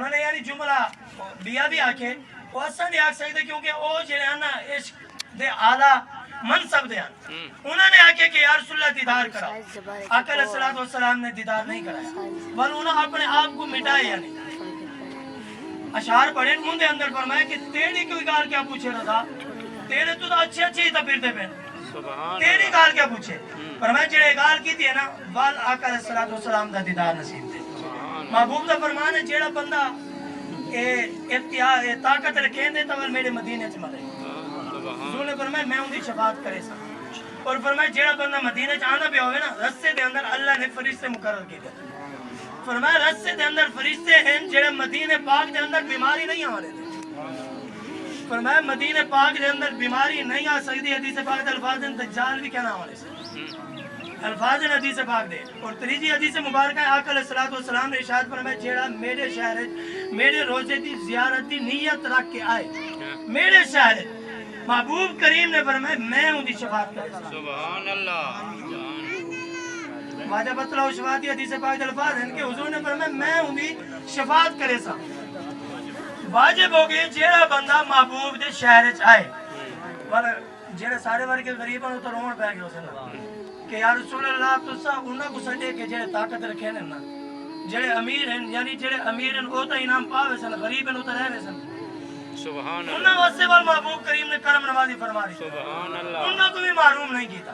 انہوں نے یعنی جملہ بیا بھی آکھے وہ اصلا نہیں آکھ سکتے کیونکہ وہ جڑے ہیں نا عشق دے اعلیٰ منصب دے ہیں. انہوں نے آکھے کہ یا رسول اللہ دیدار کرا. آقا علیہ الصلوۃ والسلام نے دیدار نہیں کرایا بل انہوں اپنے آپ کو مٹائے یعنی اشعار پڑھیں ان دے اندر فرمایا کہ تیری کوئی گال کیا پوچھے رضا تیرے تو اچھے اچھے ہی پھرتے پہ تیری گال کیا پوچھے فرمایا جڑے گال کی تھی ہے نا وال آقا علیہ الصلوۃ والسلام دا دیدار نصیب تھے. محبوب دا فرمان ہے جیڑا بندہ طاقت رکھیں دے تو میرے مدینے چ مرے. حضور نے فرمایا میں ان کی شفاعت کرے سا اور فرمایا جیڑا بندہ مدینے چ آنا پہ ہوئے نا رستے دے اندر اللہ نے فرشتے مقرر کی دے. فرمایا رستے دے اندر فرشتے ہیں جڑے مدینے پاک دے اندر بیماری نہیں آنے دے. فرمایا مدینے پاک دے اندر بیماری نہیں آ سکتی. حدیث پاک دے الفاظ دجال بھی کہنا آنے سے الفاظ حدیث پاک دے. اور تیسری حدیث مبارکہ ہے آقا علیہ الصلوۃ والسلام نے ارشاد فرمایا جیڑا میرے شہر میرے روزے دی زیارت دی نیت رکھ کے آئے میرے شہر محبوب کریم نے فرمایا میں ان کی شفاعت کرے. سبحان اللہ. واجب اطلاع شفاعتی حدیث پاک دے الفاظ ہیں کہ حضور نے فرمایا میں ان کی شفاعت کرے سا. واجب ہو گئی جیڑا بندہ محبوب دے شہر چ آئے پر جیڑے سارے ورگے غریب ہیں تو رون پہ گئے اسے کہ یا رسول اللہ تو سا انہاں کو سجے کہ جیڑے طاقت رکھے ہیں نا جیڑے امیر ہیں یعنی جیڑے امیر ہیں وہ تو انعام پاوے سن غریب ہیں وہ تو رہے سن. سبحان اللہ. انہاں واسطے وال محبوب کریم نے کرم نوازی فرما دی. سبحان اللہ. انہاں کو بھی معلوم نہیں کیتا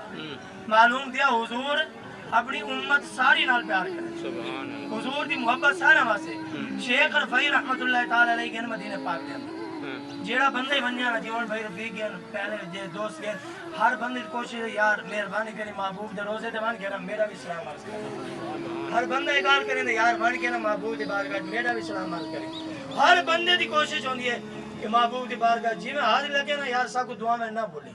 معلوم دیا حضور اپنی امت ساری نال پیار کرے. سبحان اللہ. حضور دی محبت سارے واسطے. شیخ رفیع رحمت اللہ تعالی علیہ گئے مدینے پاک دے اندر جیڑا بندے بنیا نا جیون بھائی رفیق گئے پہلے جے دوست گئے ہر بندے کوشش یار مہربانی کری محبوب دے روزے دے بن کے نا میرا بھی سلام عرض کرے. ہر بندہ اقرار کرے یار بن کے نا محبوب دی بارگاہ میرا بھی سلام عرض کرے. ہر بندے دی کوشش ہوندی ہے کہ محبوب دی بارگاہ جی میں حاضر لگے نا یار سب کو دعا میں نہ بھولے.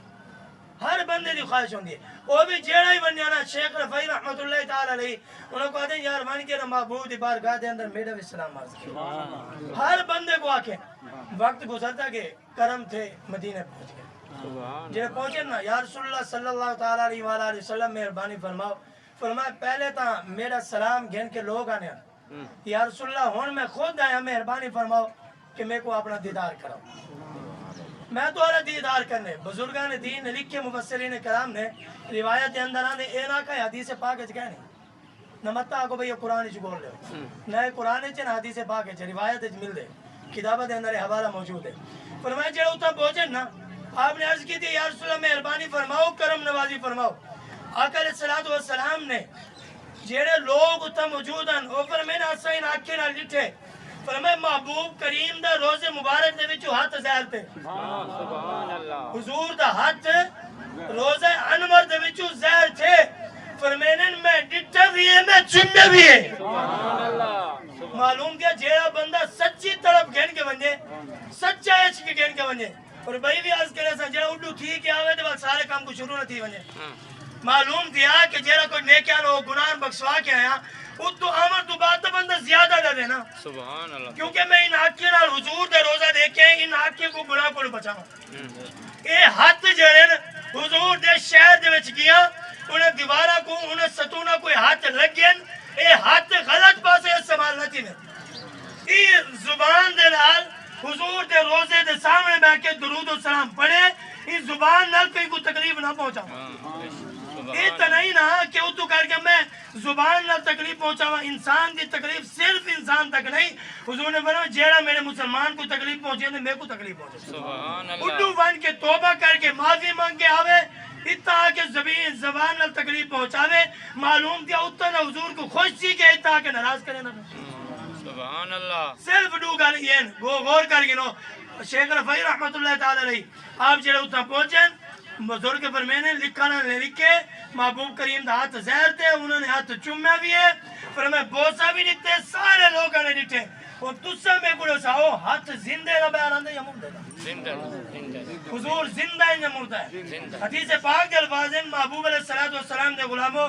ہر بندے دی خواہش ہوندی ہے وہ بھی جیڑا ہی بنیا نا شیخ رفیع رحمت اللہ تعالی علیہ انہوں کو کہتے ہیں یار بن کے نا محبوب دی بارگاہ دے اندر میرا بھی سلام عرض کرے. ہر بندے کو آکھیں وقت گزرتا کہ کرم تھے مدینے پہنچ گئے جب پہنچے نا یا رسول اللہ صلی اللہ تعالی علیہ وآلہ وسلم مہربانی فرماؤ. فرمایا پہلے تا میرا سلام گھن کے لوگ آنے یا رسول اللہ ہون میں خود آیا مہربانی فرماؤ کہ میں کو اپنا دیدار کراؤ. میں تو آرہ دیدار کرنے بزرگان دین لکھے مفسرین کرام نے روایت کے اندر آنے اے نا کہ حدیث پاک اچھ کہنے نمتا آگو بھئی قرآن اچھ بول لے نئے قرآن اچھ نا حدیث پاک اچھ روایت اچھ مل دے کتابت اندر حوالہ موجود ہے. فرمایا جڑا اتنا پہنچے نا آپ نے عرض کی تھی یا رسول اللہ مہربانی فرماؤ کرم نوازی فرماؤ. آقا علیہ الصلوۃ والسلام نے جڑے لوگ اتنا موجود ہیں وہ فرمائے نا اسائیں آنکھیں نہ لٹھے فرمائے محبوب کریم دا روز مبارک دے وچوں ہاتھ زہر تے سبحان اللہ. حضور دا ہاتھ روز انور دے وچوں زہر تھے. فرمائے میں ڈٹھا بھی ہے میں چنڈے بھی ہے. سبحان اللہ. معلوم کیا جیڑا بندہ سچی طرف گھن کے ونجے سچا عشق گھن کے ونجے اور بھائی بھی عرض کرے سا جیڑا اڈو تھی کہ آوے تو سارے کام کو شروع نہ تھی ونجے. معلوم کیا کہ جیڑا کوئی نیکیاں ہو گناہ بخشوا کے آیا وہ تو عمر تو بات تو بندہ زیادہ ڈرے نا. سبحان اللہ. کیونکہ میں ان آنکھیں نال حضور دے روزہ دیکھے ان آنکھیں کو گناہ کو بچاؤں. اے ہاتھ جڑے حضور دے شہر دے وچ گیا انہیں دیوارہ کو انہیں ستونہ کوئی ہاتھ لگ گئے اے ہاتھ غلط پاسے استعمال نہ تھی. ای زبان دے نال حضور دے روزے دے سامنے بیٹھ کے درود و سلام پڑھے اس زبان نال کوئی کو تکلیف نہ پہنچاؤں. یہ تو نہیں نا کہ اتو کر کے میں زبان نال تکلیف پہنچاوا. انسان دی تکلیف صرف انسان تک نہیں. حضور نے فرمایا جیڑا میرے مسلمان کو تکلیف پہنچے تو میں کو تکلیف پہنچے. سبحان اللہ. اڈو بن کے توبہ کر کے معافی مانگ کے آوے اتنا کہ زبان نال تکلیف پہنچاوے معلوم کیا اتنا حضور کو خوش تھی کہ اتنا کہ ناراض کرے نہ. سبحان اللہ. صرف ڈو گل یہ غور کر کے نو شیخ رفیع رحمت اللہ تعالی علیہ آپ جڑے اتنا پہنچیں بزرگ فرمینے لکھانا نے لکھے محبوب کریم دا ہاتھ زہر تے انہوں نے ہاتھ چومیا بھی ہے فرمائے بوسا بھی دیتے سارے لوگوں نے دیتے اور تُسا میں گڑو ساؤ ہاتھ زندے دا بیان آندے یا مردے دا. زندہ. حضور زندہ ہے یا مردہ ہے. حدیث پاک دے الفاظ ہیں محبوب علیہ الصلوۃ والسلام دے غلاموں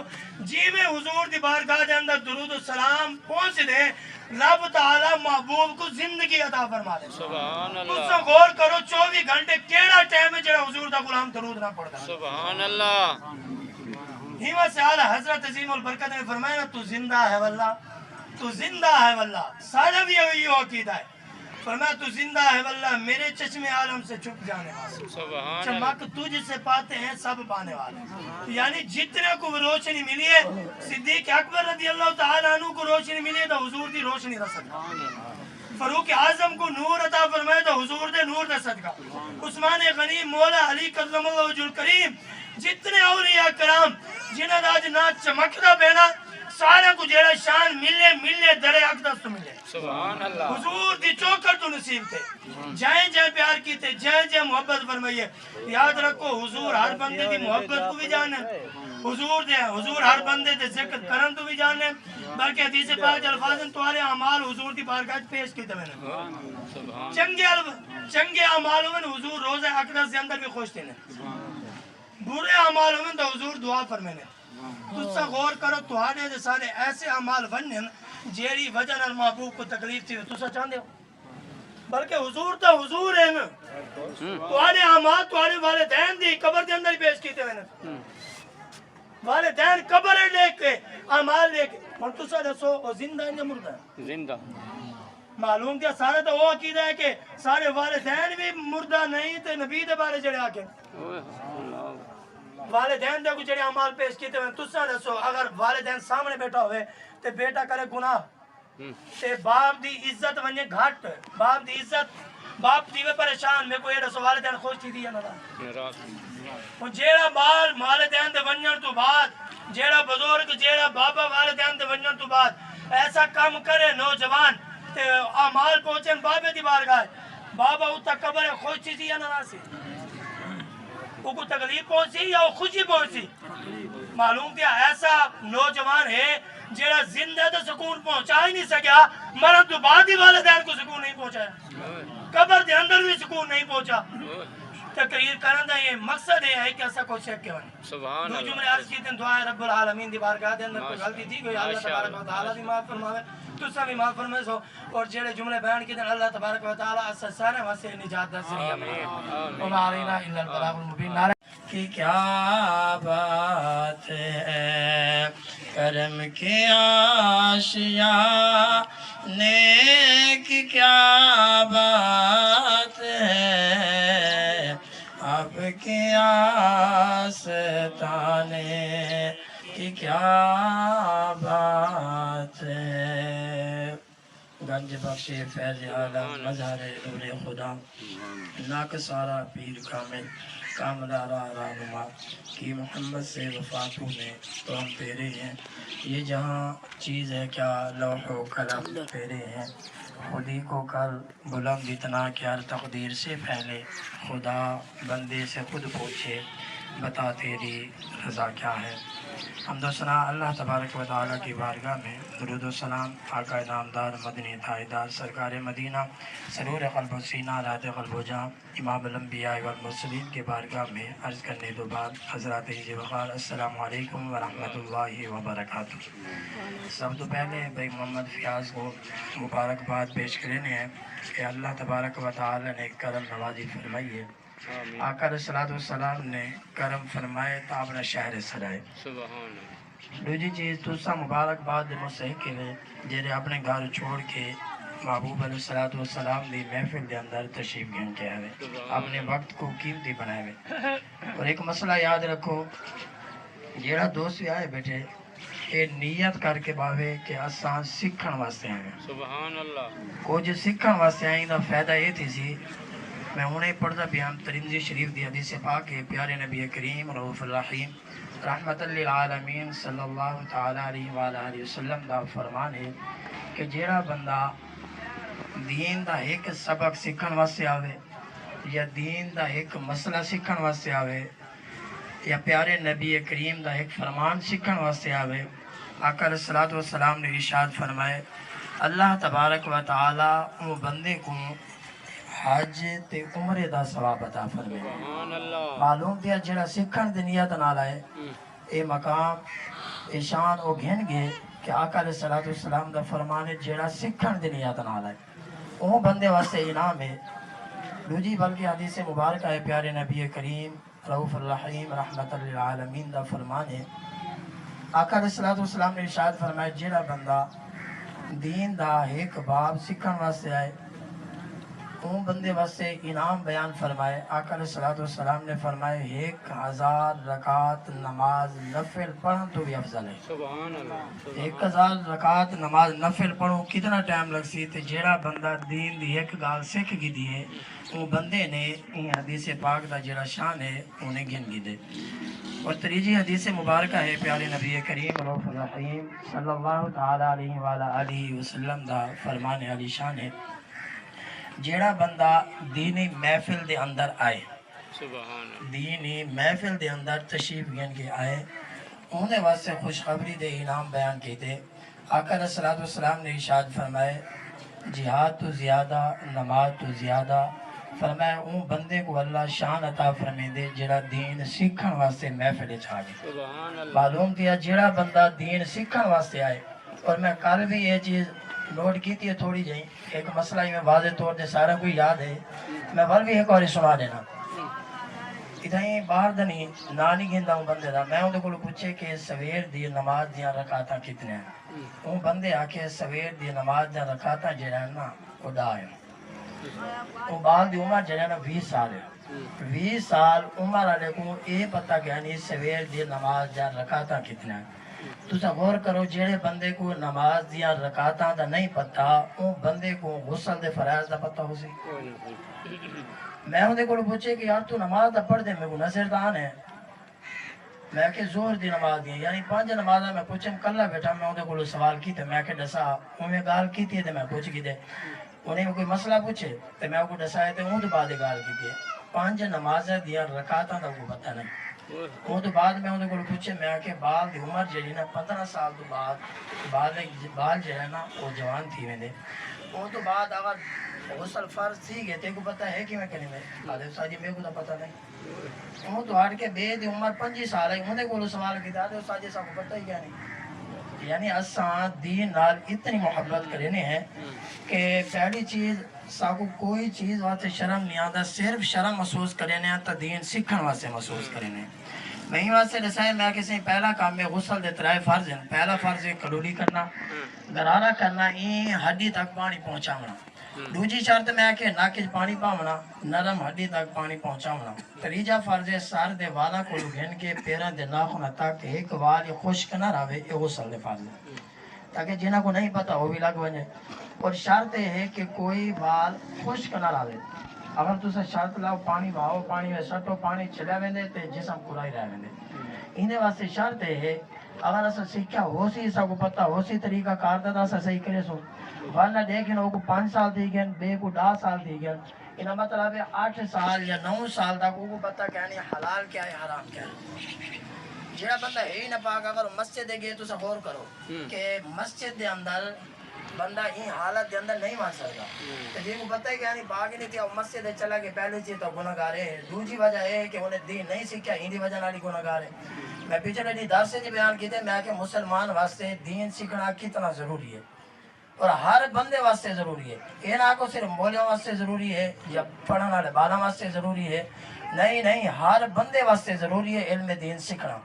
جی میں حضور دی بارگاہ دے اندر درود و سلام پہنچ دے رب تعالی محبوب کو زندگی عطا فرما دے. سبحان اللہ. تُسا غور کرو 24 گھنٹے کیڑا ٹائم ہے جڑا حضور دا غلام درود نہ پڑھدا. سبحان اللہ. ہیوا سے اعلیٰ حضرت عظیم البرکت نے فرمایا نا تو زندہ ہے واللہ تو زندہ ہے واللہ، سارا بھی یہی عقیدہ ہے، فرمایا تو زندہ ہے واللہ، میرے چشمے عالم سے چھپ جانے والے، سبحان چمک تجھ سے پاتے ہیں سب پانے والے، یعنی جتنے کو روشنی ملی ہے صدیق اکبر رضی اللہ تعالیٰ عنہ کو روشنی ملی ہے تو حضور دی روشنی دا صدقہ، فاروق اعظم کو نور عطا فرمائے تو حضور دے نور دا صدقہ، عثمان غنی، مولا علی کرم اللہ وجہ الکریم، جتنے اولیاء کرام جنہاں دا آج نہ چمکدا پینا سارے کو جیڑا شان ملے درے اقدس تو ملے، سبحان اللہ حضور دی چوکر تو نصیب تھے، جائیں جائیں پیار کیتے، جائیں جائیں محبت فرمائیے، یاد رکھو حضور ہر بندے دی محبت کو بھی جانے، حضور ہر بندے دے ذکر کرن تو بھی جانے، بلکہ حدیث پاک الفاظ تمہارے اعمال حضور دی بارگاہ پیش کیتے میں نے، چنگے اعمال ہوئے حضور روزہ اقدس دے اندر بھی خوش تھے، برے اعمال ہوئے تو حضور دعا فرمائے، تُسا غور کرو تہاڈے دے سارے ایسے اعمال ونن جیڑی وجہ نال محبوب کو تکلیف تھی تُسا چاہندے ہو، بلکہ حضور تو حضور ہیں نا، تہاڈے اعمال تہاڈے والدین دی قبر دے اندر پیش کیتے ہوئے، والدین قبر لے کے اعمال لے کے، ہن تُسا دسو او زندہ ہے یا مردہ ہے؟ زندہ معلوم کیا سارے تو وہ عقیدہ ہے کہ سارے والدین بھی مردہ نہیں تے نبی دے بارے جڑے آکے والدین دے کو جڑے اعمال پیش کیتے ہوئے تُسا دسو اگر والدین سامنے بیٹھا ہوئے تے بیٹا کرے گناہ تے باپ دی عزت ونجے گھٹ، باپ دی عزت باپ دیوے پریشان، میں کو یہ دسو والدین خوش تھی دی یا نہ، جیڑا بال والدین دے ونجن تو بعد جیڑا بزرگ جیڑا بابا والدین دے ونجن تو بعد ایسا کام کرے نوجوان تے اعمال پہنچن بابے دی بارگاہ، بابا اتا قبر خوش تھی یا نہ سی، وہ کو تکلیف پہنچی یا وہ خوشی پہنچی، معلوم کیا ایسا نوجوان ہے جیڑا زندہ تو سکون پہنچا ہی نہیں سکیا، مرن تو بعد ہی والدین کو سکون نہیں پہنچایا، قبر دے اندر بھی سکون نہیں پہنچا، تقریر کرن دا یہ مقصد ہے کہ ایسا کوئی شک کے بنے، سبحان دو اللہ جملے عرض کیتے ہیں دعائے رب العالمین دی بارگاہ دے اندر کوئی غلطی تھی کوئی اللہ تبارک و تعالی بھی معاف فرماوے، تُسا بھی معاف فرمائے سو، اور جیڑے جملے بیان کیتے ہیں اللہ تبارک و تعالی اس سارے واسطے نجات دا ذریعہ بنائے، وما علینا الا البلاغ المبین، نعرہ کہ کیا بات ہے کرم کی آشیا نیک کیا بات ہے اب کی آستانے کی کیا بات ہے، گنج بخش فیض عالم مظہر نور خدا ناک سارا پیر کامل کاملارا رہنما کی محمد سے وفاتوں میں تو ہم تیرے ہیں، یہ جہاں چیز ہے کیا لوح و قلم تیرے ہیں، خودی کو کر بلند اتنا کہ ہر تقدیر سے پہلے خدا بندے سے خود پوچھے بتا تیری رضا کیا ہے، حمد و ثنا اللہ تبارک و تعالیٰ کی بارگاہ میں، درود و سلام آقا نامدار مدنی تائیدار سرکار مدینہ سرور قلب و سینہ راحت قلب و جاں امام الانبیاء والمرسلین کے بارگاہ میں عرض کرنے دو بعد حضرات عزیز وقار السلام علیکم ورحمۃ اللہ وبرکاتہ۔ سب تو پہلے بھائی محمد فیاض کو مبارکباد پیش کرنے ہیں کہ اللہ تبارک و تعالیٰ نے کرم نوازی فرمائی ہے، آقا علیہ السلام نے کرم فرمائے تو اپنا شہر سرائے، سبحان اللہ دوجی چیز تُسا مبارکباد مستحق ہے جیڑے اپنے گھر چھوڑ کے محبوب علیہ السلام دی محفل دے اندر تشریف گھن کے آئے، اپنے وقت کو قیمتی بنائے ہوئے، اور ایک مسئلہ یاد رکھو جیڑا دوست بھی آئے بیٹھے یہ نیت کر کے باوے کہ اساں سکھن واسطے آئے، سبحان اللہ کچھ سکھن واسطے آئیں دا فائدہ یہ تھی سی، میں انہیں پڑھتا بھی ہم ترمذی شریف دی حدیث پاک کے پیارے نبی کریم رؤوف الرحیم رحمت للعالمین صلی اللہ تعالیٰ علیہ وآلہ وسلم دا فرمان ہے کہ جیڑا بندہ دین دا ایک سبق سکھن واسطے آوے یا دین دا ایک مسئلہ سکھن واسطے آوے یا پیارے نبی کریم دا ایک فرمان سکھن واسطے آوے، آقا علیہ السلام نے ارشاد فرمائے اللہ تبارک و تعالی وہ بندے کو حج تے عمرے دا ثواب عطا فرمائے، سبحان اللہ معلوم دیا جڑا سکھن دی نیت نال آئے اے مقام اے شان او گھن گئے کہ آقا علیہ السلام دا فرمان ہے جڑا سکھن دی نیت نال آئے وہ بندے واسطے انعام ہے، دوجی بلکہ حدیث مبارکہ ہے پیارے نبی کریم رؤوف الرحیم رحمت للعالمین دا فرمان ہے، آقا علیہ السلام نے ارشاد فرمایا جڑا بندہ دین دا ایک باب سکھن واسطے آئے اون بندے واسطے انعام بیان فرمائے آقا علیہ الصلوۃ والسلام نے فرمائے 1000 رکعت نماز نفل پڑھن تو بھی افضل ہے سبحان اللہ 1000 رکعت نماز نفل پڑھو کتنا ٹائم لگ سی تے جیڑا بندہ دین دی ایک گال سکھ گئی دی ہے وہ بندے نے یہ حدیث پاک دا جیڑا شان ہے انہیں گن گئی دے اور تریجی حدیث مبارکہ ہے پیارے نبی کریم رؤوف الرحیم صلی اللہ تعالی علیہ وآلہ وسلم دا فرمان علی شان ہے جیڑا بندہ دینی محفل دے اندر آئے سبحان اللہ دینی محفل دے اندر تشریف گن کے آئے انہیں واسطے خوشخبری دے انعام بیان کیتے آقا علیہ الصلوۃ والسلام نے ارشاد فرمائے جہاد تو زیادہ نماز تو زیادہ فرمایا اون بندے کو اللہ شان عطا فرمے دے جڑا دین سیکھن واسطے محفل وچ آ گئے سبحان اللہ معلوم کیا جڑا بندہ دین سیکھن واسطے آئے اور میں کل بھی یہ چیز نوٹ کی تھی تھوڑی جہی ایک مسئلہ ہی میں واضح طور سے سارا کوئی یاد ہے میں ول بھی ایک بار سنا دینا اتنی باہر دنی نانی گھندا ہوں بندے دا میں اندے کو پوچھے کہ سویر دی نماز دیاں رکعتاں کتنے ہیں اون بندے آ کے سویر دی نماز دیاں رکعتاں جڑا نا خدا ہے وہ بعد دی عمر جڑا نا 20 سال ہے 20 سال عمر والے کو یہ پتہ کہ نہیں سویر دی نماز دیاں رکعتاں کتنے ہیں تسا غور کرو جڑے بندے کو نماز دیاں رکعتاں دا نہیں پتہ اون بندے کو غسل دے فرائض دا پتہ ہو سی میں اندے کو پوچھے کہ یار تو نماز دا پڑھ دے میں کو نظر دان ہے میں کہ زور دی نماز دی یعنی 5 نمازاں میں پوچھم کلا بیٹھا میں اندے کو سوال کیتے میں کہ دسا اویں گال کیتی تے میں پوچھ کی دے انہیں کوئی مسئلہ پوچھے تے میں کو دسایا تے اون تو بعد گال کیتی 5 نمازاں دیاں رکعتاں دا کو پتہ نہیں وہ تو بعد میں انہوں کو پوچھے میں کہ بال دی عمر جڑی نا 15 سال تو بعد بال جو ہے نا وہ جوان تھی ویندے وہ تو بعد اگر غسل فرض تھی گئے تے کو پتہ ہے کہ میں کہنے میں آدھے ساجی میں کو تو پتہ نہیں وہ تو ہٹ کے بے دی عمر 25 سال ہے انہیں کو سوال کیتا آدھے ساجی سا کو پتہ ہی کیا نہیں یعنی اساں دین نال اتنی محبت کرنے ہیں کہ پہلی چیز ساکو کوئی چیز واسطے شرم نہیں آتا صرف شرم محسوس کرنے تو دین سیکھن واسطے محسوس کرنے میں ہی واسطے دسائے میں کسی پہلا کام میں غسل دے 3 فرض ہیں پہلا فرض ہے کلولی کرنا گرارہ کرنا این ہڈی تک پانی پہنچاونا دوجی شرط میں کہ ناک پانی پاونا نرم ہڈی تک پانی پہنچاونا تیجا فرض ہے سر دے والا کو گھن کے پیروں دے ناخن تک ایک وال خشک نہ رہے یہ غسل دے فرض ہے تاکہ جنہاں کو نہیں پتہ وہ بھی لگ وجے اور شرط یہ ہے کہ کوئی وال خشک نہ رہے اگر تسا شرط لاؤ پانی بہاؤ پانی میں سٹو پانی چلے ویندے تے جسم پورا ہی رہ ویندے انہیں واسطے شرط ہے اگر اسا سیکھا ہو سی سا کو پتہ ہو سی طریقہ کار دا اسا صحیح کرے سو ورنہ دیکھیں وہ کو 5 سال دی گئے بے کو 10 سال دی گئے انہاں مطلب ہے 8 سال یا 9 سال تک وہ کو پتہ کہ نہیں حلال کیا ہے حرام کیا ہے جڑا بندہ ہے ہی نہ پاک اگر مسجد دے گئے تو غور کرو کہ مسجد دے اندر بندہ این حالت دے اندر نہیں مان سکتا تو جی کو پتہ ہے کہ یعنی باغ نہیں تھا مسجد دے چلا کے پہلے چیز تو گناہگار ہے دوسری وجہ ہے کہ انہیں دین نہیں سیکھا ان دی وجہ نال گناہگار ہے میں پچھلے دی درس سے بیان کیتے میں کہ مسلمان واسطے دین سیکھنا کتنا ضروری ہے اور ہر بندے واسطے ضروری ہے یہ نہ کو صرف مولیوں واسطے ضروری ہے یا پڑھنے والے بالاں واسطے ضروری ہے نہیں ہر بندے واسطے ضروری ہے علم دین سیکھنا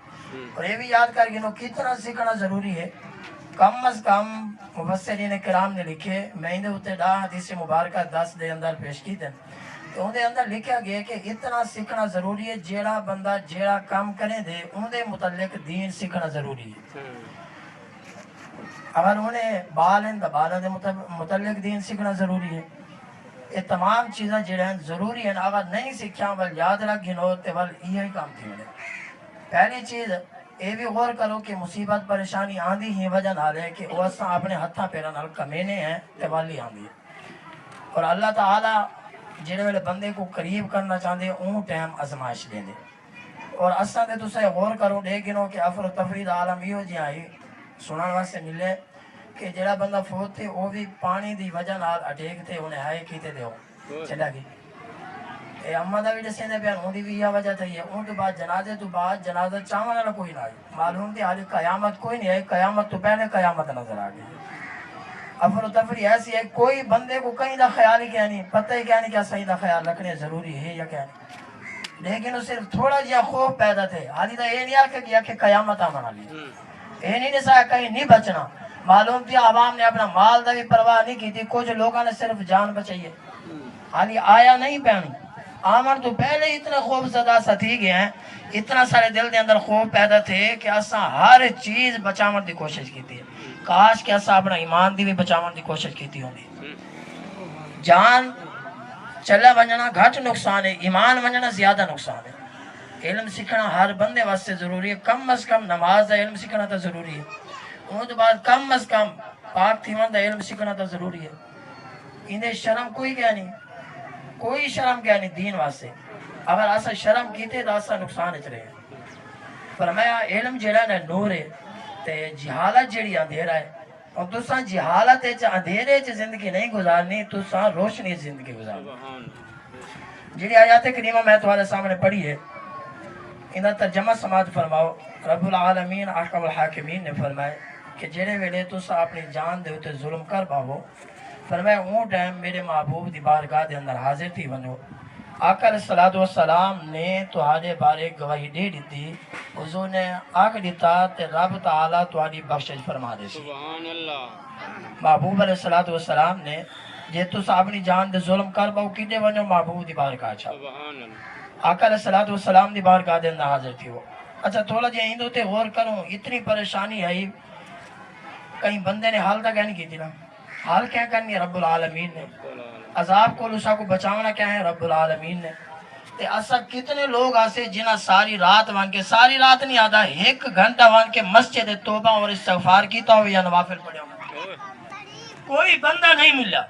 اور یہ بھی یاد کر گنو کتنا سیکھنا ضروری ہے کم از کم مفسرین کرام نے لکھے میں اندے ہوتے 10 حدیث مبارکہ 10 دے اندر پیش کی دیں تو اندے اندر لکھا گیا کہ اتنا سیکھنا ضروری ہے جیڑا بندہ جیڑا کام کرے دے اندے متعلق دین سیکھنا ضروری ہے اگر انہیں بال ہیں تو بالوں دے متعلق دین سیکھنا ضروری ہے یہ تمام چیزیں جڑے ہیں ضروری ہیں اگر نہیں سیکھا ول یاد رکھ گنو تے ول یہی کام تھی ملے پہلی چیز یہ بھی غور کرو کہ مصیبت پریشانی آندھی ہی وجہ نال ہے کہ وہ اساں اپنے ہتھاں پیراں نال کمینے ہیں تے والی آندھی ہے اور اللہ تعالیٰ جڑے ویلے بندے کو قریب کرنا چاہتے اون ٹائم آزمائش دے دے اور اساں تے تساں غور کرو دے گنو کہ افر و تفریح دا عالم یہ جہاں ہی سنن واسطے ملے کہ جڑا بندہ فوت تھے وہ بھی پانی دی وجہ نال اٹیک تھے انہیں ہائے کیتے دے ہو چلا گئی اے اماں دا بھی دسیں دے بیان ہوندی بھی یہ وجہ تھی ہے ان کے بعد جنازے تو بعد جنازہ چاہنے والا کوئی نہ آئی معلوم تھی حالی قیامت کوئی نہیں آئی قیامت تو پہلے قیامت نظر آ گئی افر و تفریح ایسی ہے کوئی بندے کو کہیں دا خیال ہی کیا نہیں پتہ ہی کیا نہیں کیا صحیح دا خیال رکھنے ضروری ہے یا کیا نہیں لیکن اس صرف تھوڑا جہا خوف پیدا تھے حالی دا یہ نہیں آ کہ قیامت آمنا لی یہ نہیں نسا کہیں نہیں بچنا معلوم تھی عوام نے اپنا مال دا بھی پرواہ نہیں کی تھی، کچھ لوگوں نے صرف جان بچائی ہے، حالی آیا نہیں پہنی آمر تو پہلے اتنا خوف زدہ سا تھی گئے ہیں، اتنا سارے دل دے اندر خوف پیدا تھے کہ اساں ہر چیز بچاون دی کوشش کی تھی، کاش کہ اساں اپنا ایمان دی بھی بچاون دی کوشش کی تھی ہوندی۔ جان چلے ونجنا گھٹ نقصان ہے، ایمان ونجنا زیادہ نقصان ہے۔ علم سیکھنا ہر بندے واسطے ضروری ہے، کم از کم نماز دا علم سیکھنا تو ضروری ہے، ان تو بعد کم از کم پاک تھیون دا علم سیکھنا تو ضروری ہے۔ اندے شرم کوئی کیا نہیں، کوئی شرم کیا نہیں دین واسطے، اگر ایسا شرم کیتے تو ایسا نقصان اچ رہے ہیں۔ فرمایا علم جڑا نا نور ہے تے جہالت جڑی اندھیرا ہے، اور تساں جہالت اچ اندھیرے چ زندگی نہیں گزارنی، تساں روشنی زندگی گزارنی۔ جڑی آیات کریمہ میں تمہارے سامنے پڑھی ہے، انہاں ترجمہ سماعت فرماؤ۔ رب العالمین احکم الحاکمین نے فرمایا کہ جڑے ویلے تساں اپنی جان دے اوتے ظلم کر پاو، فرمایا اون ٹائم میرے محبوب دی بارگاہ دے اندر حاضر تھی ونجو، آقا علیہ الصلوۃ والسلام نے تہاڈے بارے گواہی دے دیتی، حضور نے آکھ دیتا تے رب تعالی تہاڈی بخشش فرما دے سی۔ سبحان اللہ۔ محبوب علیہ الصلوۃ والسلام نے جے تساں اپنی جان دے ظلم کر پاؤ کیتے ونجو محبوب دی بارگاہ چا، سبحان اللہ۔ آقا علیہ الصلوۃ والسلام دی بارگاہ دے اندر حاضر تھی وہ۔ اچھا تھوڑا جہا ہندو تے غور کروں، اتنی پریشانی آئی، کہیں بندے نے حال تک نہیں کی تھی نا، حال کیا کرنی ہے رب العالمین نے، عذاب کو لسا کو بچاونا کیا ہے رب العالمین نے۔ تے اسا کتنے لوگ آسے جنہ ساری رات وان کے، ساری رات نہیں آتا، ایک گھنٹہ وان کے مسجد توبہ اور استغفار کیتا ہو یا نوافل پڑھے ہو، کوئی بندہ نہیں ملا،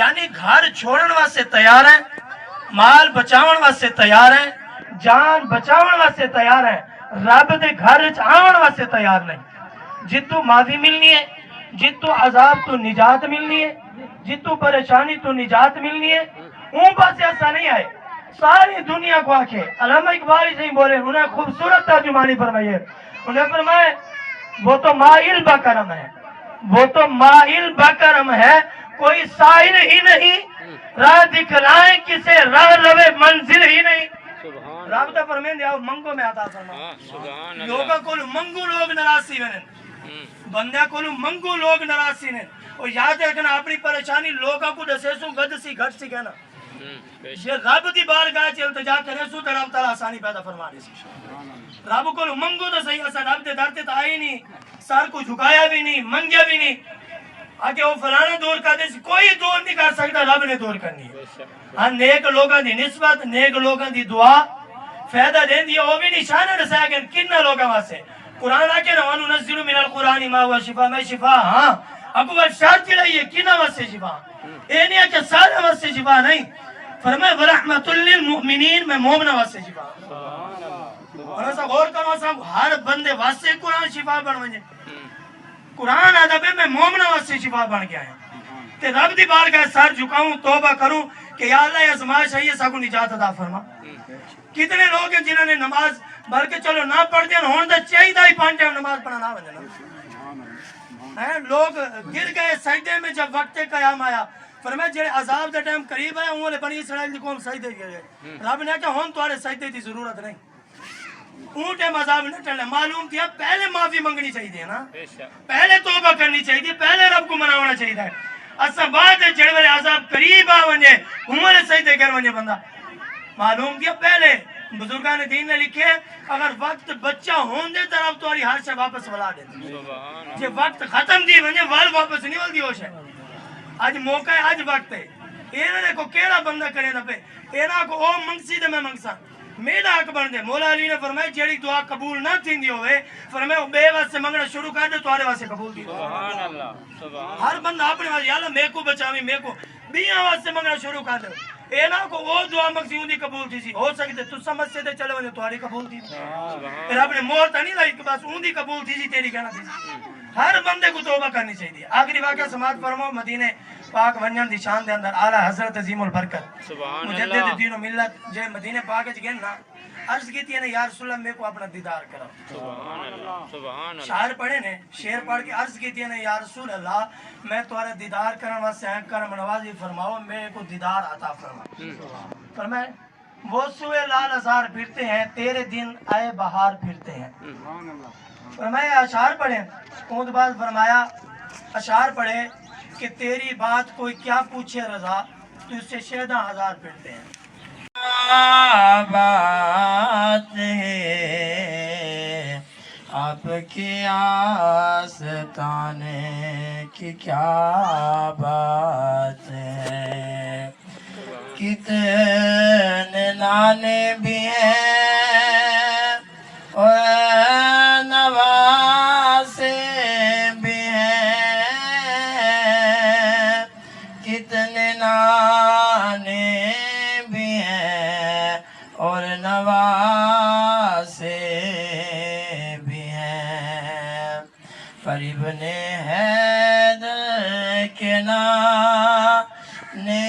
یعنی گھر چھوڑن واسطے تیار ہے، مال بچاون واسطے تیار ہے، جان بچاون واسطے تیار ہے، رب دے گھر آون واسطے تیار نہیں۔ جتو معافی ملنی ہے، جتو عذاب تو نجات ملنی ہے، جتو پریشانی تو نجات ملنی ہے، اون پاسے ایسا نہیں آئے۔ ساری دنیا کو آکھے علامہ اقبال ہی نہیں بولے، انہیں خوبصورت ترجمانی فرمائی ہے، انہیں فرمائے وہ تو مائل بکرم ہے، وہ تو مائل بکرم ہے، کوئی سائل ہی نہیں، راہ دکھلائیں کسے راہ روے منزل ہی نہیں۔ رابطہ فرمین دیا منگو میں آتا فرما، لوگا کولو منگو لوگ نراسی ونن، بندہ کولو منگو لوگ نراسی ونن، اور یاد رکھنا اپنی پریشانی لوگا کو دسے سو گد سی گھٹ سی کہنا، یہ رب دی بارگاہ چ التجا کرے سو تے رب تعالی آسانی پیدا فرما دے سی۔ رب کولو منگو تو صحیح، اسا رب دے در تے تا آئی نہیں، سر کو جھکایا بھی نہیں، منگیا بھی نہیں، آگے وہ فلانا دور کر دے سی، کوئی دور نہیں کر سکتا، رب نے دور کرنی ہے۔ ہاں نیک لوگاں دی نسبت، نیک لوگاں دی دعا فائدہ دین دی، وہ بھی نشانہ رسایا گئے کنہ لوگاں واسے۔ قرآن آکے نا وَنُنَزِّلُ مِنَ الْقُرْآنِ مَا هُوَ شِفَاءٌ، میں شفا ہاں اگو بات شرط لئیے کنہ واسے شفا، اے نہیں ہے کہ سارے واسے شفا نہیں، فرمائے وَرَحْمَةٌ لِّلْمُؤْمِنِينَ میں مومنہ واسے شفا۔ اور ایسا غور کرو، ایسا ہر بندے واسے قرآن شفا بن ونجے، قرآن ادب میں مومنہ واسے شفا بن گیا ہے۔ تے رب دی بارگاہ سر جھکاؤں، توبہ کروں کہ یا اللہ یہ ازمائش ہے، یہ سا کو نجات عطا فرما۔ کتنے لوگ ہیں جنہوں نے نماز بلکہ چلو نہ پڑھ دیا، ہون دا چاہیے دا ہی 5 ٹائم نماز پڑھنا نہ بننا۔ لوگ گر گئے سجدے میں جب وقت قیام آیا، فرمایا جڑے عذاب دا ٹائم قریب ہے انہوں نے بنی اسرائیل دی قوم سجدے گئے، رب نے کہا ہون تمہارے سجدے دی ضرورت نہیں، اون ٹائم عذاب نہ ٹلے۔ معلوم کیا پہلے معافی منگنی چاہیے نا، پہلے توبہ کرنی چاہیے، پہلے رب کو مناونا چاہیے۔ اسا بعد جڑے والے عذاب قریب آ ونجے انہوں نے سجدے کر ونجے بندہ، معلوم کیا پہلے بزرگان دین نے لکھے اگر وقت بچہ ہون دے طرف تو ہر شے واپس ولا دے، جے وقت ختم دی ونجے وال واپس نہیں ول دی ہوش ہے۔ آج موقع ہے، آج وقت ہے، اینا کو کیڑا بندہ کرے نہ پہ، اینا کو او منگسی دے میں منگسا میرا حق بن دے۔ مولا علی نے فرمایا جیڑی دعا قبول نہ تھیندی ہوئے، فرمایا بے واسطے منگنا شروع کر دے تمہارے واسطے قبول دی۔ سبحان اللہ۔ ہر بندہ اپنے واسطے یا اللہ میں کو بچاویں، میں کو بیاں واسطے منگنا شروع کر دے، اینا کو وہ دعا مقصی ہوں دی قبول تھی سی، ہو سکتے تو سمجھ سے دے چلے ونجے تمہاری قبول تھی، پھر اپنے مورتا نہیں لائی کہ بس ہوں دی قبول تھی سی تیری کہنا تھی سی۔ ہر بندے کو توبہ کرنی چاہیے۔ آخری واقعہ سماعت فرماؤ، مدینے پاک ونجن دی شان دے اندر اعلیٰ حضرت عظیم البرکت مجدد دین و ملت جے مدینے پاک وچ گئے نا، عرض کیتی ہے نا یا رسول اللہ میرے کو اپنا دیدار کرو۔ سبحان اللہ۔ شاعر پڑھے نے، شعر پڑھ کے عرض کیتی ہے نا یا رسول اللہ میں تمہارا دیدار کرنے واسطے ہیں، کرم نوازی فرماؤ میرے کو دیدار عطا فرما۔ فرمائے وہ سوئے لال ازار پھرتے ہیں، تیرے دن آئے بہار پھرتے ہیں۔ فرمایا اشعار پڑھیں، اونت بعد فرمایا اشعار پڑھے کہ تیری بات کوئی کیا پوچھے رضا، تو اس سے 16,000 پڑھتے ہیں۔ کیا بات ہے آپ کی آستانے کی، کیا بات ہے، کتنے لانے بھی ہیں اور نواسے بھی ہیں، کتنے لانے بھی ہیں اور نواسے بھی ہیں، پر ابن حیدر کے نانے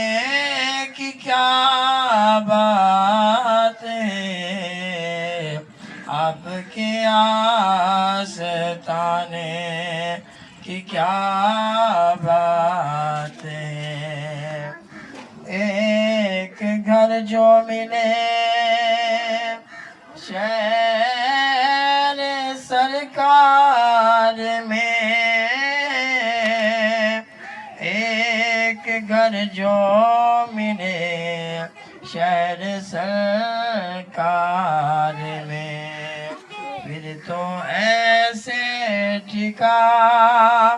کی کیا بات ہے، آپ کے آستانے کی کیا بات ہے۔ ایک گھر جو ملے شہر سرکار میں، ایک گھر جو ملے شہر سرکار میں، پھر تو ایسے ٹھکانے